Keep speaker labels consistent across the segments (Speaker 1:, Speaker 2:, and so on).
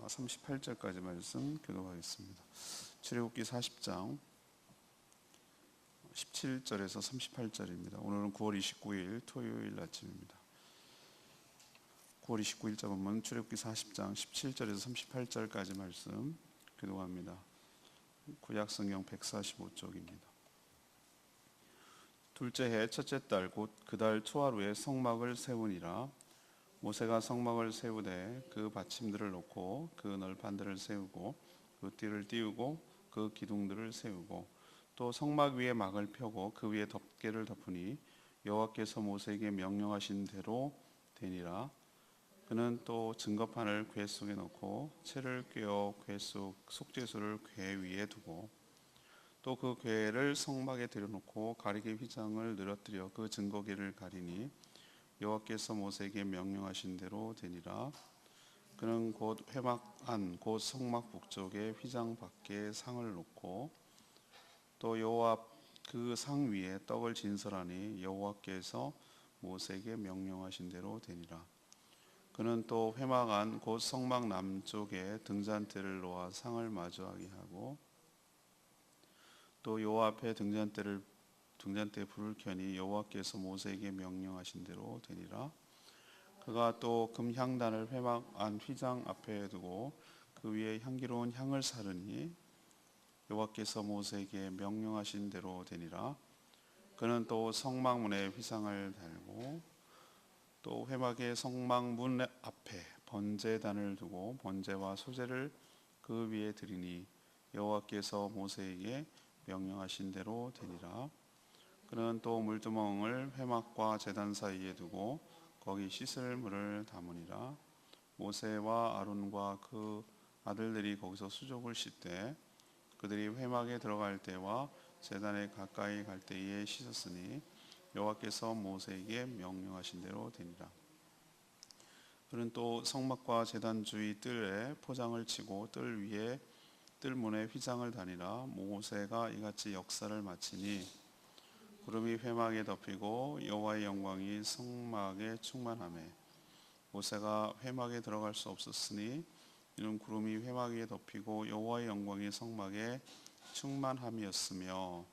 Speaker 1: 38절까지 말씀 교독하겠습니다. 출애굽기 40장 17절에서 38절입니다. 오늘은 9월 29일 토요일 아침입니다. 9월 29일 본문 출애굽기 40장 17절에서 38절까지 말씀 교독합니다. 구약 성경 145쪽입니다. 둘째 해 첫째 달 곧 그 달 초하루에 성막을 세우니라. 모세가 성막을 세우되 그 받침들을 놓고 그 널판들을 세우고 그 띠를 띄우고 그 기둥들을 세우고 또 성막 위에 막을 펴고 그 위에 덮개를 덮으니 여호와께서 모세에게 명령하신 대로 되니라. 그는 또 증거판을 궤 속에 넣고 채를 꿰어 궤 속 속죄소를 궤 위에 두고 또 그 궤를 성막에 들여놓고 가리개 휘장을 늘어뜨려 그 증거궤를 가리니 여호와께서 모세에게 명령하신 대로 되니라. 그는 곧 회막 안 곧 성막 북쪽에 휘장 밖에 상을 놓고 또 여호와 그 상 위에 떡을 진설하니 여호와께서 모세에게 명령하신 대로 되니라. 그는 또 회막 안 곧 성막 남쪽에 등잔대를 놓아 상을 마주하게 하고 또 여호와 앞에 등잔대에 불을 켜니 여호와께서 모세에게 명령하신 대로 되니라. 그가 또 금향단을 회막 안 휘장 앞에 두고 그 위에 향기로운 향을 사르니 여호와께서 모세에게 명령하신 대로 되니라. 그는 또 성막문에 휘장을 달고 또 회막의 성막문 앞에 번제단을 두고 번제와 소제를 그 위에 드리니 여호와께서 모세에게 명령하신 대로 되니라. 그는 또 물두멍을 회막과 제단 사이에 두고 거기 씻을 물을 담으니라. 모세와 아론과 그 아들들이 거기서 수족을 씻되 그들이 회막에 들어갈 때와 제단에 가까이 갈 때에 씻었으니 여호와께서 모세에게 명령하신 대로 되니라. 그는 또 성막과 제단 주위 뜰에 포장을 치고 뜰 위에 뜰문에 휘장을 다니라. 모세가 이같이 역사를 마치니 구름이 회막에 덮이고 여호와의 영광이 성막에 충만하매 모세가 회막에 들어갈 수 없었으니 이는 구름이 회막 위에 덮이고 여호와의 영광이 성막에 충만함이었으며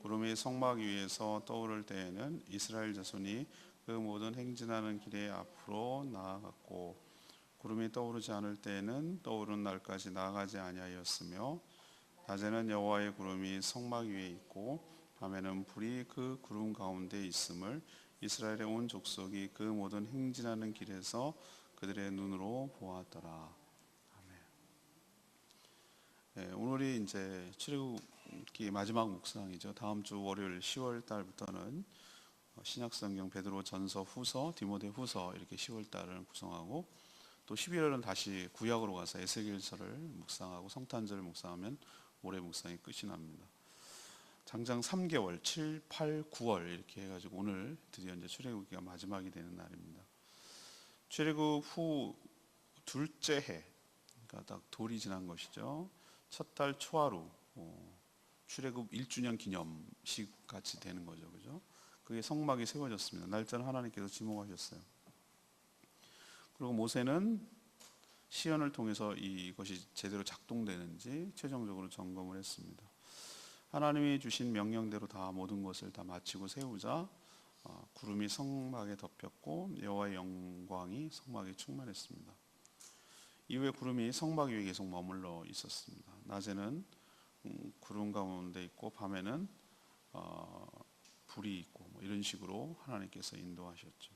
Speaker 1: 구름이 성막 위에서 떠오를 때에는 이스라엘 자손이 그 모든 행진하는 길에 앞으로 나아갔고 구름이 떠오르지 않을 때에는 떠오르는 날까지 나아가지 아니하였으며 낮에는 여호와의 구름이 성막 위에 있고 밤에는 불이 그 구름 가운데 있음을 이스라엘의 온 족속이 그 모든 행진하는 길에서 그들의 눈으로 보았더라. 아멘. 네, 오늘이 이제 출애굽기 마지막 묵상이죠. 다음 주 월요일 10월 달부터는 신약성경 베드로 전서 후서 디모데 후서 이렇게 10월 달을 구성하고 또 11월은 다시 구약으로 가서 에스겔서를 묵상하고 성탄절을 묵상하면 올해 묵상이 끝이 납니다. 장장 3개월 7, 8, 9월 이렇게 해가지고 오늘 드디어 이제 출애굽기가 마지막이 되는 날입니다. 출애굽 후 둘째 해, 그러니까 딱 돌이 지난 것이죠. 첫 달 초하루, 출애굽 1주년 기념식 같이 되는 거죠, 그죠? 그게 성막이 세워졌습니다. 날짜는 하나님께서 지목하셨어요. 그리고 모세는 시연을 통해서 이것이 제대로 작동되는지 최종적으로 점검을 했습니다. 하나님이 주신 명령대로 다 모든 것을 다 마치고 세우자 구름이 성막에 덮였고 여호와의 영광이 성막에 충만했습니다. 이후에 구름이 성막 위에 계속 머물러 있었습니다. 낮에는 구름 가운데 있고 밤에는 불이 있고 이런 식으로 하나님께서 인도하셨죠.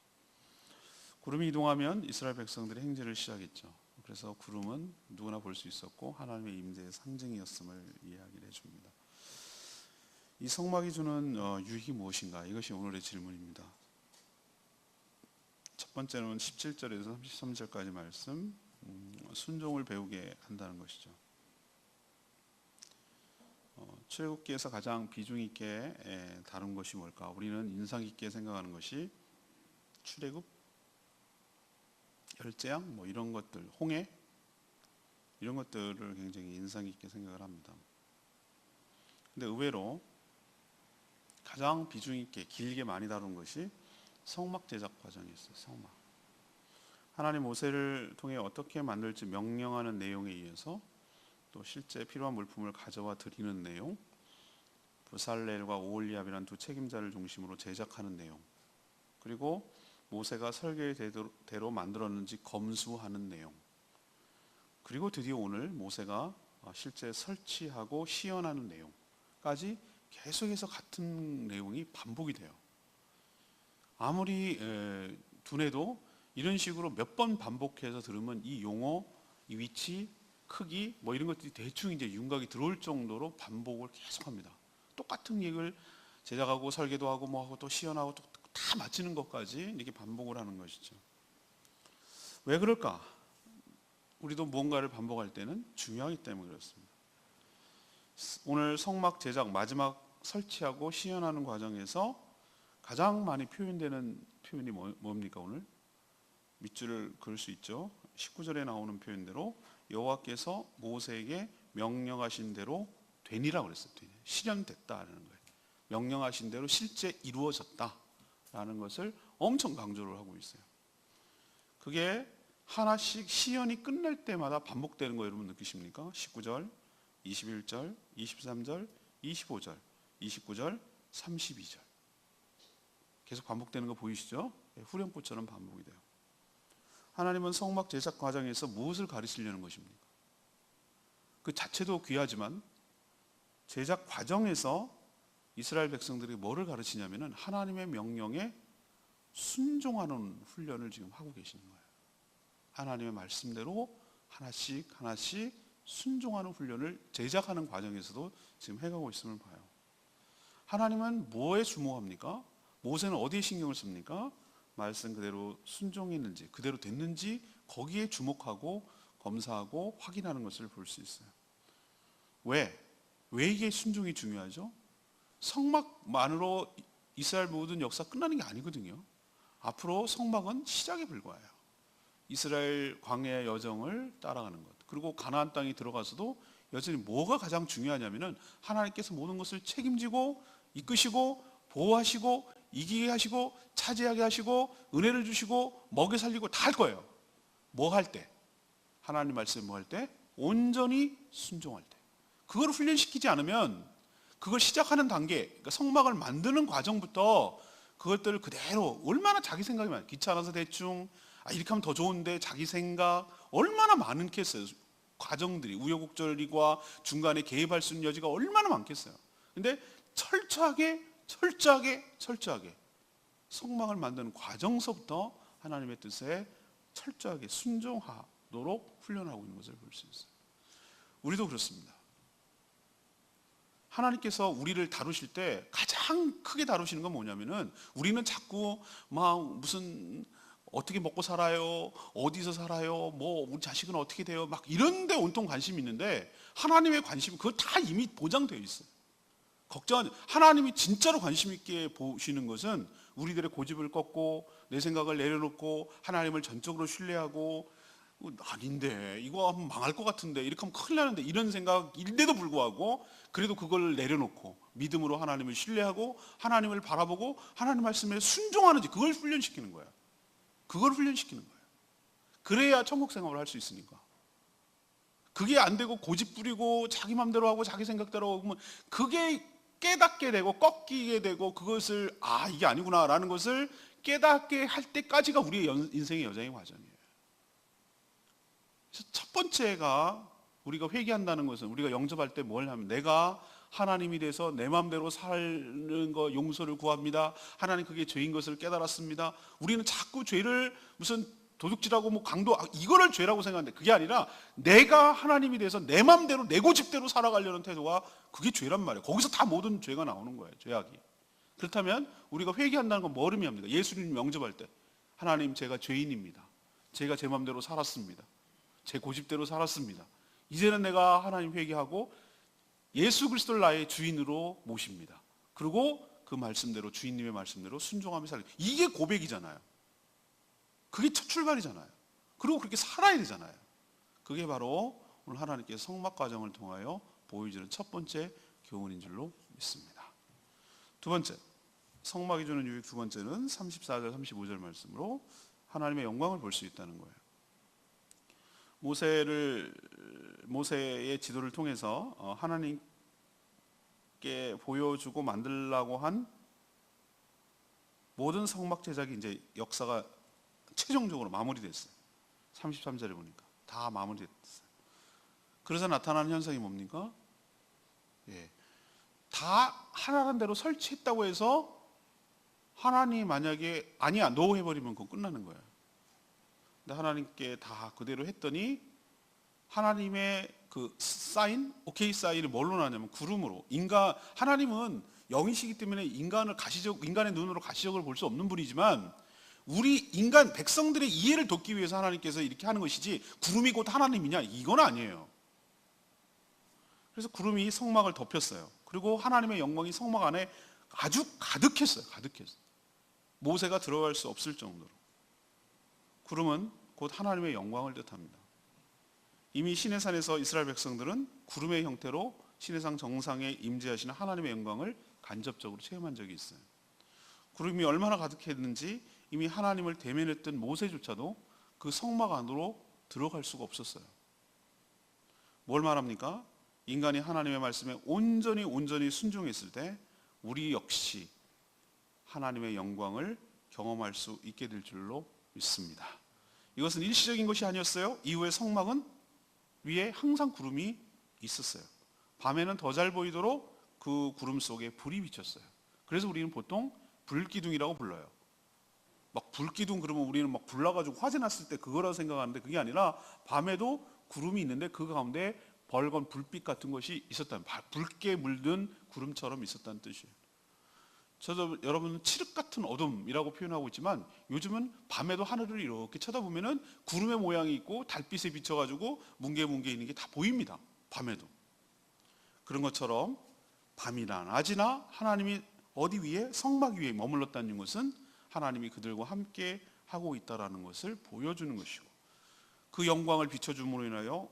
Speaker 1: 구름이 이동하면 이스라엘 백성들의 행진을 시작했죠. 그래서 구름은 누구나 볼 수 있었고 하나님의 임재의 상징이었음을 이야기를 해줍니다. 이 성막이 주는 유익이 무엇인가? 이것이 오늘의 질문입니다. 첫 번째는 17절에서 33절까지 말씀, 순종을 배우게 한다는 것이죠. 출애굽기에서 가장 비중 있게 다룬 것이 뭘까? 우리는 인상 깊게 생각하는 것이 출애굽, 열재앙, 이런 것들, 홍해 이런 것들을 굉장히 인상 깊게 생각을 합니다. 근데 의외로 가장 비중 있게 길게 많이 다룬 것이 성막 제작 과정이었어요. 성막. 하나님 모세를 통해 어떻게 만들지 명령하는 내용에 의해서 또 실제 필요한 물품을 가져와 드리는 내용, 브살렐과 오홀리압이라는 두 책임자를 중심으로 제작하는 내용, 그리고 모세가 설계의 대로 만들었는지 검수하는 내용, 그리고 드디어 오늘 모세가 실제 설치하고 시연하는 내용까지 계속해서 같은 내용이 반복이 돼요. 아무리 두뇌도 이런 식으로 몇 번 반복해서 들으면 이 용어, 이 위치, 크기 뭐 이런 것들이 대충 이제 윤곽이 들어올 정도로 반복을 계속합니다. 똑같은 얘기를 제작하고 설계도 하고 뭐 하고 또 시연하고 또 다 맞추는 것까지 이렇게 반복을 하는 것이죠. 왜 그럴까? 우리도 무언가를 반복할 때는 중요하기 때문에 그렇습니다. 오늘 성막 제작 마지막 설치하고 시연하는 과정에서 가장 많이 표현되는 표현이 뭡니까? 오늘 밑줄을 그을 수 있죠. 19절에 나오는 표현대로 여호와께서 모세에게 명령하신 대로 되니라 그랬어요. 실현됐다라는 거예요. 명령하신 대로 실제 이루어졌다라는 것을 엄청 강조를 하고 있어요. 그게 하나씩 시연이 끝날 때마다 반복되는 거 여러분 느끼십니까? 19절, 21절, 23절, 25절, 29절, 32절 계속 반복되는 거 보이시죠? 후렴구처럼 반복이 돼요. 하나님은 성막 제작 과정에서 무엇을 가르치려는 것입니까? 그 자체도 귀하지만 제작 과정에서 이스라엘 백성들이 뭐를 가르치냐면은 하나님의 명령에 순종하는 훈련을 지금 하고 계시는 거예요. 하나님의 말씀대로 하나씩 하나씩 순종하는 훈련을 제작하는 과정에서도 지금 해가고 있음을 봐요. 하나님은 뭐에 주목합니까? 모세는 어디에 신경을 씁니까? 말씀 그대로 순종했는지 그대로 됐는지 거기에 주목하고 검사하고 확인하는 것을 볼 수 있어요. 왜 이게 순종이 중요하죠? 성막만으로 이스라엘 모든 역사 끝나는 게 아니거든요. 앞으로 성막은 시작에 불과해요. 이스라엘 광야의 여정을 따라가는 것, 그리고 가나안 땅에 들어가서도 여전히 뭐가 가장 중요하냐면은 하나님께서 모든 것을 책임지고 이끄시고 보호하시고 이기게 하시고 차지하게 하시고 은혜를 주시고 먹여 살리고 다 할 거예요. 뭐 할 때? 하나님 말씀 뭐 할 때? 온전히 순종할 때. 그걸 훈련시키지 않으면 그걸 시작하는 단계, 그러니까 성막을 만드는 과정부터 그것들을 그대로 얼마나 자기 생각이 많아요. 귀찮아서 대충 이렇게 하면 더 좋은데 자기 생각 얼마나 많겠어요. 과정들이 우여곡절과 중간에 개입할 수 있는 여지가 얼마나 많겠어요. 근데 철저하게 성막을 만드는 과정서부터 하나님의 뜻에 철저하게 순종하도록 훈련하고 있는 것을 볼 수 있어요. 우리도 그렇습니다. 하나님께서 우리를 다루실 때 가장 크게 다루시는 건 뭐냐면은 우리는 자꾸 막 무슨 어떻게 먹고 살아요? 어디서 살아요? 뭐 우리 자식은 어떻게 돼요? 막 이런 데 온통 관심이 있는데 하나님의 관심은 그거 다 이미 보장되어 있어요. 걱정하지. 하나님이 진짜로 관심 있게 보시는 것은 우리들의 고집을 꺾고 내 생각을 내려놓고 하나님을 전적으로 신뢰하고 아닌데 이거 하면 망할 것 같은데 이렇게 하면 큰일 나는데 이런 생각인데도 불구하고 그래도 그걸 내려놓고 믿음으로 하나님을 신뢰하고 하나님을 바라보고 하나님 말씀에 순종하는지 그걸 훈련시키는 거예요. 그걸 훈련시키는 거예요. 그래야 천국 생활을 할 수 있으니까. 그게 안 되고 고집 부리고 자기 마음대로 하고 자기 생각대로 하면 그게 깨닫게 되고 꺾이게 되고 그것을 이게 아니구나 라는 것을 깨닫게 할 때까지가 우리의 인생의 여정의 과정이에요. 그래서 첫 번째가 우리가 회개한다는 것은 우리가 영접할 때 뭘 하면 내가 하나님이 돼서 내 마음대로 사는 거 용서를 구합니다. 하나님 그게 죄인 것을 깨달았습니다. 우리는 자꾸 죄를 무슨 도둑질하고 뭐 강도 이거를 죄라고 생각하는데 그게 아니라 내가 하나님이 돼서 내 마음대로 내 고집대로 살아가려는 태도가 그게 죄란 말이에요. 거기서 다 모든 죄가 나오는 거예요. 죄악이. 그렇다면 우리가 회개한다는 건 뭐 의미합니까? 예수님 영접할 때 하나님 제가 죄인입니다. 제가 제 마음대로 살았습니다. 제 고집대로 살았습니다. 이제는 내가 하나님 회개하고 예수 그리스도를 나의 주인으로 모십니다. 그리고 그 말씀대로 주인님의 말씀대로 순종하며 살기. 이게 고백이잖아요. 그게 첫 출발이잖아요. 그리고 그렇게 살아야 되잖아요. 그게 바로 오늘 하나님께서 성막 과정을 통하여 보여주는 첫 번째 교훈인 줄로 믿습니다. 두 번째, 성막이 주는 유익 두 번째는 34절 35절 말씀으로 하나님의 영광을 볼 수 있다는 거예요. 모세의 지도를 통해서 하나님께 보여주고 만들라고 한 모든 성막 제작이 이제 역사가 최종적으로 마무리됐어요. 33절에 보니까 다 마무리됐어요. 그래서 나타나는 현상이 뭡니까? 다 하라는 대로 설치했다고 해서 하나님이 만약에 아니야 너 해버리면 그거 끝나는 거예요. 근데 하나님께 다 그대로 했더니 하나님의 그 사인, 오케이 사인을 뭘로 나냐면 구름으로. 하나님은 영이시기 때문에 인간의 눈으로 가시적으로 볼 수 없는 분이지만 우리 인간 백성들의 이해를 돕기 위해서 하나님께서 이렇게 하는 것이지 구름이 곧 하나님이냐 이건 아니에요. 그래서 구름이 성막을 덮였어요. 그리고 하나님의 영광이 성막 안에 아주 가득했어요. 모세가 들어갈 수 없을 정도로. 구름은 곧 하나님의 영광을 뜻합니다. 이미 시내산에서 이스라엘 백성들은 구름의 형태로 시내산 정상에 임재하시는 하나님의 영광을 간접적으로 체험한 적이 있어요. 구름이 얼마나 가득했는지 이미 하나님을 대면했던 모세조차도 그 성막 안으로 들어갈 수가 없었어요. 뭘 말합니까? 인간이 하나님의 말씀에 온전히 순종했을 때 우리 역시 하나님의 영광을 경험할 수 있게 될 줄로 믿습니다. 이것은 일시적인 것이 아니었어요. 이후에 성막은 위에 항상 구름이 있었어요. 밤에는 더 잘 보이도록 그 구름 속에 불이 비쳤어요. 그래서 우리는 보통 불기둥이라고 불러요. 막 불기둥 그러면 우리는 막 불나가지고 화재 났을 때 그거라고 생각하는데 그게 아니라 밤에도 구름이 있는데 그 가운데 벌건 불빛 같은 것이 있었다는, 붉게 물든 구름처럼 있었다는 뜻이에요. 저도 여러분 칠흑 같은 어둠이라고 표현하고 있지만 요즘은 밤에도 하늘을 이렇게 쳐다보면은 구름의 모양이 있고 달빛에 비춰가지고 뭉게뭉게 있는 게 다 보입니다. 밤에도. 그런 것처럼 밤이나 낮이나 하나님이 어디 위에 성막 위에 머물렀다는 것은 하나님이 그들과 함께 하고 있다는 것을 보여주는 것이고 그 영광을 비춰줌으로 인하여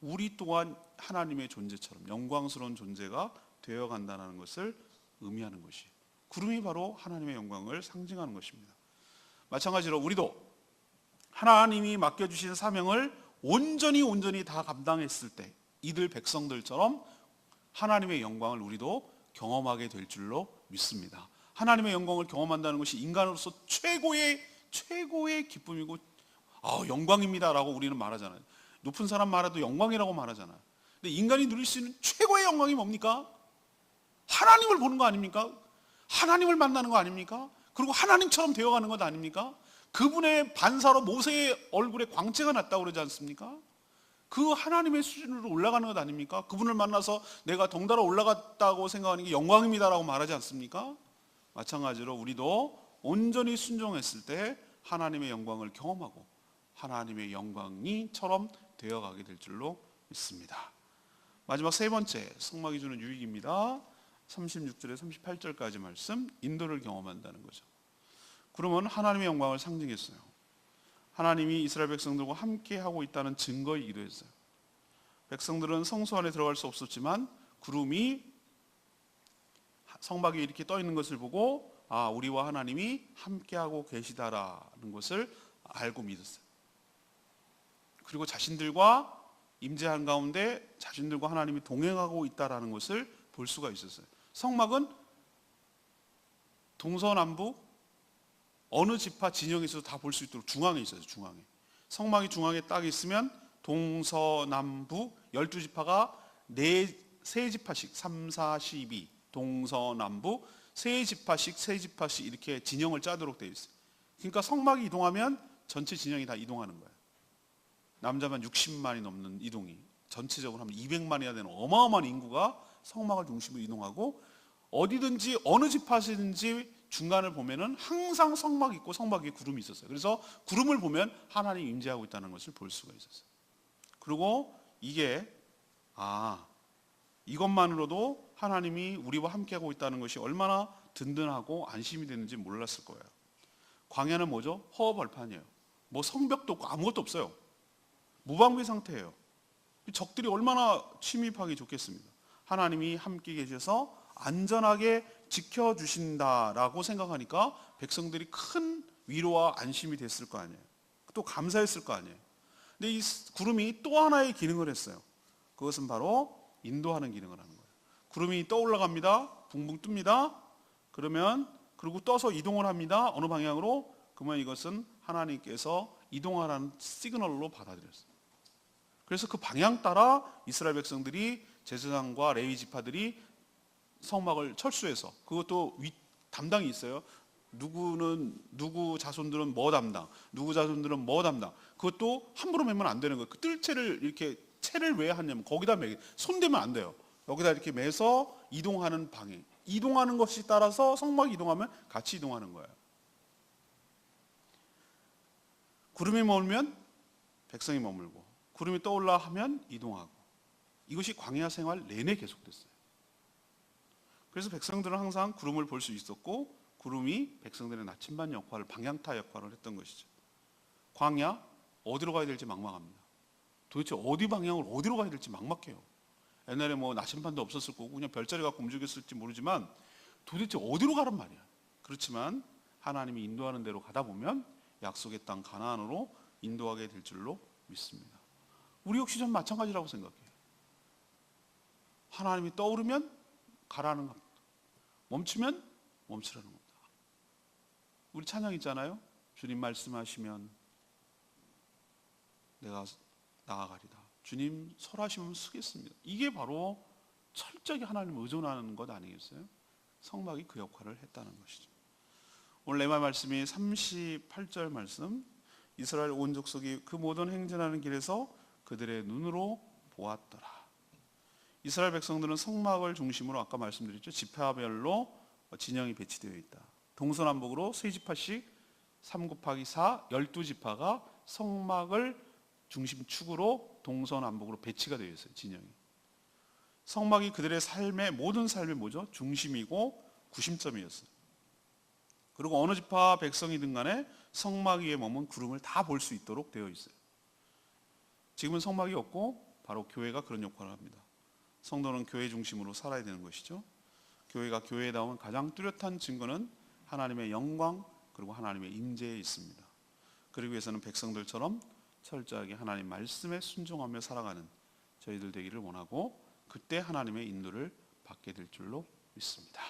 Speaker 1: 우리 또한 하나님의 존재처럼 영광스러운 존재가 되어간다는 것을 의미하는 것이 구름이 바로 하나님의 영광을 상징하는 것입니다. 마찬가지로 우리도 하나님이 맡겨주신 사명을 온전히 다 감당했을 때 이들 백성들처럼 하나님의 영광을 우리도 경험하게 될 줄로 믿습니다. 하나님의 영광을 경험한다는 것이 인간으로서 최고의 기쁨이고 영광입니다라고 우리는 말하잖아요. 높은 사람 말해도 영광이라고 말하잖아요. 근데 인간이 누릴 수 있는 최고의 영광이 뭡니까? 하나님을 보는 거 아닙니까? 하나님을 만나는 거 아닙니까? 그리고 하나님처럼 되어가는 것 아닙니까? 그분의 반사로 모세의 얼굴에 광채가 났다고 그러지 않습니까? 그 하나님의 수준으로 올라가는 것 아닙니까? 그분을 만나서 내가 덩달아 올라갔다고 생각하는 게 영광입니다라고 말하지 않습니까? 마찬가지로 우리도 온전히 순종했을 때 하나님의 영광을 경험하고 하나님의 영광이처럼 되어가게 될 줄로 믿습니다. 마지막 세 번째 성막이 주는 유익입니다. 36절에 38절까지 말씀, 인도를 경험한다는 거죠. 그러면 하나님의 영광을 상징했어요. 하나님이 이스라엘 백성들과 함께 하고 있다는 증거이기도 했어요. 백성들은 성소 안에 들어갈 수 없었지만 구름이 성막에 이렇게 떠 있는 것을 보고 우리와 하나님이 함께 하고 계시다라는 것을 알고 믿었어요. 그리고 자신들과 임재한 가운데 자신들과 하나님이 동행하고 있다라는 것을 볼 수가 있었어요. 성막은 동서남북 어느 지파 진영에서도 다 볼 수 있도록 중앙에 있어요. 중앙에. 성막이 중앙에 딱 있으면 동서남북 12지파가 세 지파씩 3, 4, 12 동서남북 세 지파씩 이렇게 진영을 짜도록 되어 있어요. 그러니까 성막이 이동하면 전체 진영이 다 이동하는 거예요. 남자만 60만이 넘는 이동이 전체적으로 하면 200만이나 되는 어마어마한 인구가 성막을 중심으로 이동하고 어디든지 어느 지파시든지 중간을 보면은 항상 성막이 있고 성막 위에 구름이 있었어요. 그래서 구름을 보면 하나님이 임재하고 있다는 것을 볼 수가 있었어요. 그리고 이게 이것만으로도 하나님이 우리와 함께하고 있다는 것이 얼마나 든든하고 안심이 되는지 몰랐을 거예요. 광야는 뭐죠? 허허벌판이에요. 뭐 성벽도 없고 아무것도 없어요. 무방비 상태예요. 적들이 얼마나 침입하기 좋겠습니다. 하나님이 함께 계셔서 안전하게 지켜주신다라고 생각하니까 백성들이 큰 위로와 안심이 됐을 거 아니에요. 또 감사했을 거 아니에요. 근데 이 구름이 또 하나의 기능을 했어요. 그것은 바로 인도하는 기능을 하는 거예요. 구름이 떠올라갑니다. 붕붕 뜹니다. 그리고 떠서 이동을 합니다. 어느 방향으로? 그러면 이것은 하나님께서 이동하라는 시그널로 받아들였어요. 그래서 그 방향 따라 이스라엘 백성들이 제사장과 레위 지파들이 성막을 철수해서, 그것도 담당이 있어요. 누구 자손들은 뭐 담당, 누구 자손들은 뭐 담당. 그것도 함부로 매면 안 되는 거예요. 그 뜰채를 이렇게, 채를 왜 하냐면 거기다 손대면 안 돼요. 여기다 이렇게 매서 이동하는 방향, 이동하는 것이 따라서 성막이 이동하면 같이 이동하는 거예요. 구름이 머물면 백성이 머물고, 구름이 떠올라 하면 이동하고, 이것이 광야 생활 내내 계속됐어요. 그래서 백성들은 항상 구름을 볼 수 있었고, 구름이 백성들의 나침반 역할을, 방향타 역할을 했던 것이죠. 광야, 어디로 가야 될지 막막합니다. 도대체 어디 방향을 어디로 가야 될지 막막해요. 옛날에 뭐 나침반도 없었을 거고 그냥 별자리 갖고 움직였을지 모르지만 도대체 어디로 가란 말이야. 그렇지만 하나님이 인도하는 대로 가다 보면 약속의 땅 가나안으로 인도하게 될 줄로 믿습니다. 우리 역시 좀 마찬가지라고 생각해요. 하나님이 떠오르면 가라는 겁니다. 멈추면 멈추라는 겁니다. 우리 찬양 있잖아요. 주님 말씀하시면 내가 나아가리다. 주님 설하시면 서겠습니다. 이게 바로 철저히 하나님을 의존하는 것 아니겠어요? 성막이 그 역할을 했다는 것이죠. 오늘 레마 말씀이 38절 말씀, 이스라엘 온 족속이 그 모든 행진하는 길에서 그들의 눈으로 보았더라. 이스라엘 백성들은 성막을 중심으로 아까 말씀드렸죠. 지파별로 진영이 배치되어 있다. 동서남북으로 세 지파씩 3 곱하기 4, 12지파가 성막을 중심축으로 동서남북으로 배치가 되어 있어요. 진영이. 성막이 그들의 삶의, 모든 삶의 뭐죠? 중심이고 구심점이었어요. 그리고 어느 지파 백성이든 간에 성막 위에 머문 구름을 다 볼 수 있도록 되어 있어요. 지금은 성막이 없고 바로 교회가 그런 역할을 합니다. 성도는 교회 중심으로 살아야 되는 것이죠. 교회가 교회다운 가장 뚜렷한 증거는 하나님의 영광 그리고 하나님의 임재에 있습니다. 그러기 위해서는 백성들처럼 철저하게 하나님 말씀에 순종하며 살아가는 저희들 되기를 원하고, 그때 하나님의 인도를 받게 될 줄로 믿습니다.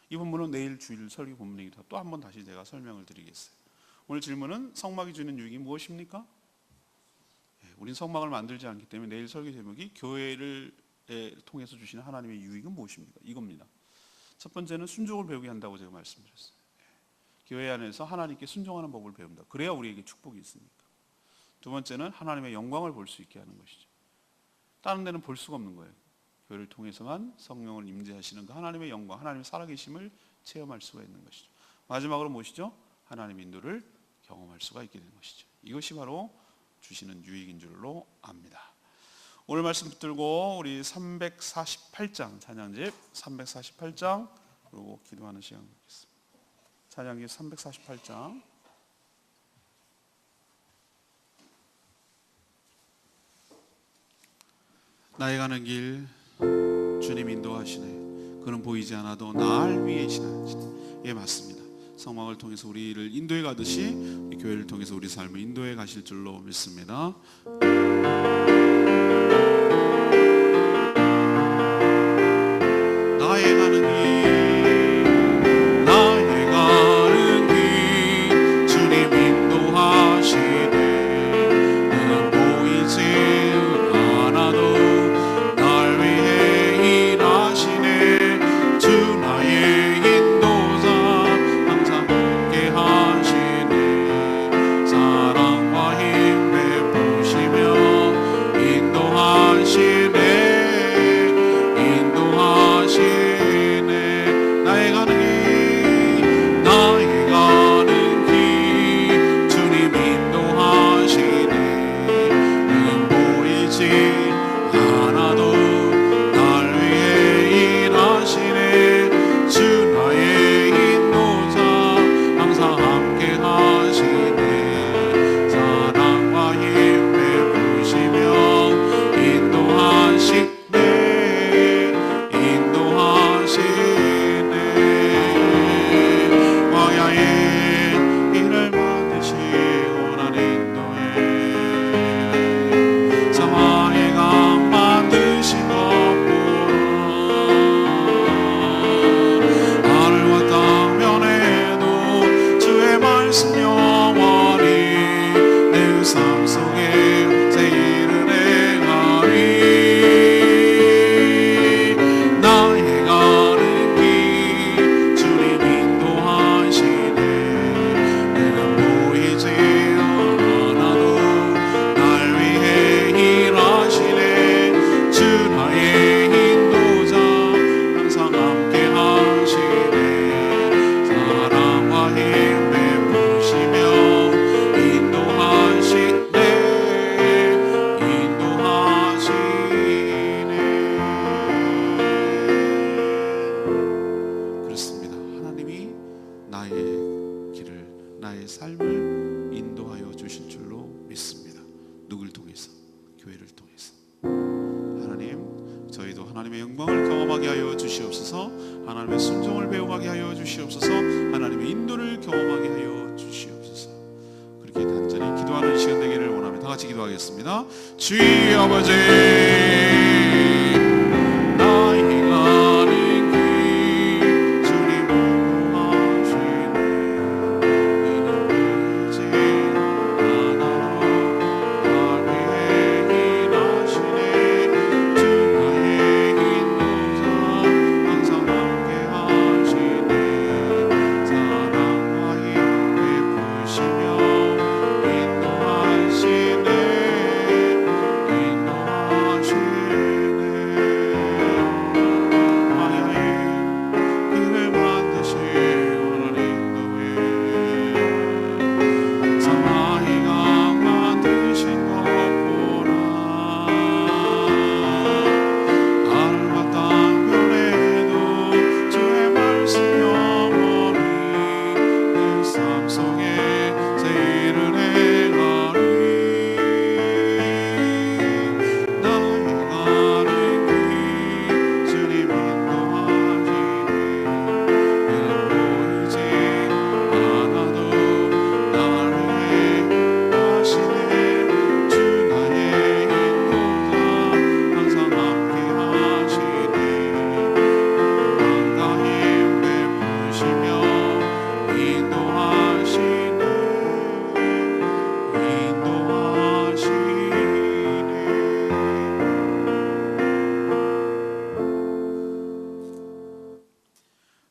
Speaker 1: 이 본문은 내일 주일 설교 본문이기도 하고 또 한 번 다시 제가 설명을 드리겠어요. 오늘 질문은 성막이 주는 유익이 무엇입니까? 우린 성막을 만들지 않기 때문에 내일 설교 제목이 교회를 통해서 주시는 하나님의 유익은 무엇입니까? 이겁니다. 첫 번째는 순종을 배우게 한다고 제가 말씀드렸어요. 교회 안에서 하나님께 순종하는 법을 배운다. 그래야 우리에게 축복이 있으니까. 두 번째는 하나님의 영광을 볼 수 있게 하는 것이죠. 다른 데는 볼 수가 없는 거예요. 교회를 통해서만 성령을 임재하시는 그 하나님의 영광, 하나님의 살아계심을 체험할 수가 있는 것이죠. 마지막으로 무엇이죠? 하나님의 인도를 경험할 수가 있게 되는 것이죠. 이것이 바로 주시는 유익인 줄로 압니다. 오늘 말씀 붙들고 우리 348장 찬양집 348장 그리고 기도하는 시간 갖겠습니다. 찬양집 348장. 나의 가는 길 주님 인도하시네. 그는 보이지 않아도 날 위해 지나시네. 예, 맞습니다. 성막을 통해서 우리를 인도해 가듯이 이 교회를 통해서 우리 삶을 인도해 가실 줄로 믿습니다. 나의 가는 길, 나의 가는 길 주님 인도하시네. 그는 보이지 않아도 날 위해 일하시네. 주 나의 인도자 항상 함께 하시네. 사랑과 힘 베푸시며 교회를 통해서 하나님, 저희도 하나님의 영광을 경험하게 하여 주시옵소서. 하나님의 순종을 배워가게 하여 주시옵소서. 하나님의 인도를 경험하게 하여 주시옵소서. 그렇게 단절히 기도하는 시간 되기를 원하며 다 같이 기도하겠습니다. 주의 아버지,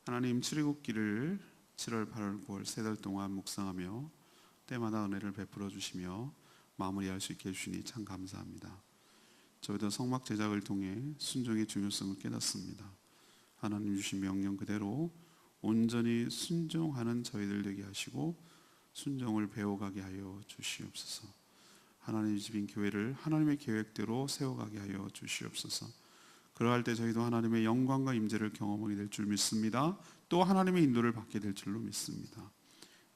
Speaker 1: 하나님, 출애굽기를 7월, 8월, 9월 3달 동안 묵상하며 때마다 은혜를 베풀어 주시며 마무리할 수 있게 해주시니 참 감사합니다. 저희도 성막 제작을 통해 순종의 중요성을 깨닫습니다. 하나님 주신 명령 그대로 온전히 순종하는 저희들 되게 하시고 순종을 배워가게 하여 주시옵소서. 하나님 집인 교회를 하나님의 계획대로 세워가게 하여 주시옵소서. 그러할 때 저희도 하나님의 영광과 임재를 경험하게 될 줄 믿습니다. 또 하나님의 인도를 받게 될 줄로 믿습니다.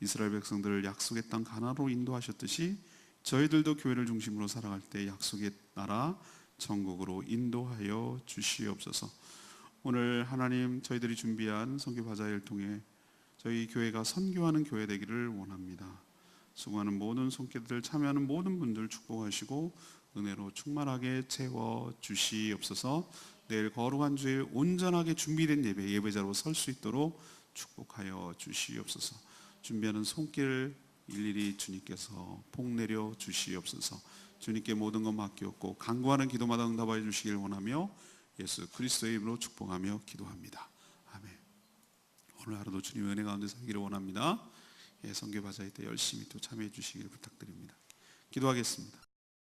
Speaker 1: 이스라엘 백성들을 약속의 땅 가나안으로 인도하셨듯이 저희들도 교회를 중심으로 살아갈 때 약속의 나라 천국으로 인도하여 주시옵소서. 오늘 하나님, 저희들이 준비한 선교 바자회를 통해 저희 교회가 선교하는 교회 되기를 원합니다. 수고하는 모든 손길들, 참여하는 모든 분들 축복하시고 은혜로 충만하게 채워 주시옵소서. 내일 거룩한 주일 온전하게 준비된 예배자로 설 수 있도록 축복하여 주시옵소서. 준비하는 손길 일일이 주님께서 복 내려 주시옵소서. 주님께 모든 것 맡겼고 간구하는 기도마다 응답하여 주시길 원하며 예수 그리스도의 이름으로 축복하며 기도합니다. 아멘. 오늘 하루도 주님의 은혜 가운데 살기를 원합니다. 선교 바자회 때 열심히 또 참여해 주시길 부탁드립니다. 기도하겠습니다.